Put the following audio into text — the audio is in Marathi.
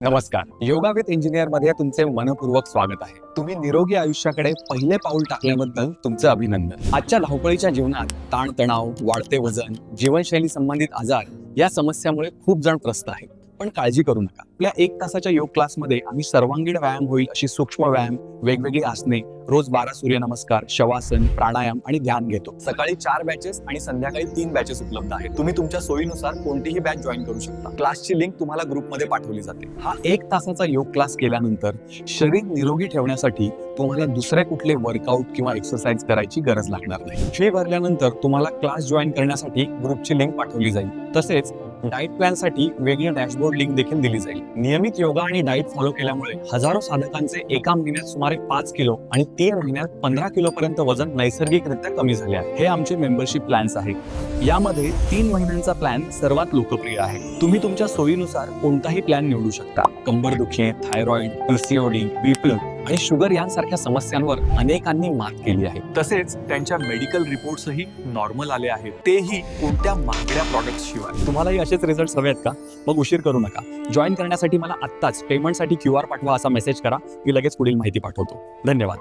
नमस्कार. योगा विथ इंजिनियर मध्ये तुमचे मनपूर्वक स्वागत आहे. तुम्ही निरोगी आयुष्याकडे पहिले पाऊल टाकल्याबद्दल तुमचं अभिनंदन. आजच्या धावपळीच्या जीवनात ताणतणाव, वाढते वजन, जीवनशैली संबंधित आजार या समस्यामुळे खूप जण त्रस्त आहेत. पण काळजी करू नका. आपल्या 1 तासाच्या योग क्लासमध्ये आम्ही सर्वांगीण व्यायाम होईल अशी सूक्ष्म व्यायाम, वेगवेगळी आसने, रोज 12 सूर्यनमस्कार, शवासन, प्राणायाम आणि ध्यान घेतो. सकाळी 4 बॅचेस आणि संध्याकाळी 3 बॅचेस उपलब्ध आहेत. तुम्ही तुमच्या सोयीनुसार कोणतीही बॅच जॉईन करू शकता. क्लासची लिंक तुम्हाला ग्रुपमध्ये पाठवली जाते. हा 1 तासाचा योग क्लास केल्यानंतर शरीर निरोगी ठेवण्यासाठी तुम्हाला दुसरे कुठले वर्कआउट किंवा एक्सरसाइज करायची गरज लागणार नाही. फी भरल्यानंतर तुम्हाला क्लास जॉईन करण्यासाठी ग्रुपची लिंक पाठवली जाईल. तसेच डाएट प्लॅनसाठी वेगळी डॅशबोर्ड लिंक देखील दिली जाईल. नियमित योगा आणि डाएट फॉलो केल्यामुळे हजारो साधकांचे एका महिन्यात सुमारे 5 किलो आणि 3 महिन्यात 15 किलो पर्यंत वजन नैसर्गिकरित्या कमी झाले आहे. हे आमचे मेंबरशिप प्लॅन्स आहेत. यामध्ये 3 महिन्यांचा प्लॅन सर्वात लोकप्रिय आहे. तुम्ही तुमच्या सोयीनुसार कोणताही प्लॅन निवडू शकता. कंबरदुखी, थायरॉइड, पीसीओडी, बीपी आणि शुगर यांसारख्या समस्यांवर अनेकांनी मात केली आहे. तसेच त्यांच्या मेडिकल रिपोर्ट्सही नॉर्मल आले आहेत, तेही कोणत्या महागड्या प्रॉडक्ट्स शिवाय. तुम्हालाही असेच रिझल्ट हवे आहेत का? मग उशीर करू नका. जॉईन करण्यासाठी मला आत्ताच पेमेंटसाठी QR पाठवा असा मेसेज करा. मी लगेच पुढील माहिती पाठवतो. धन्यवाद.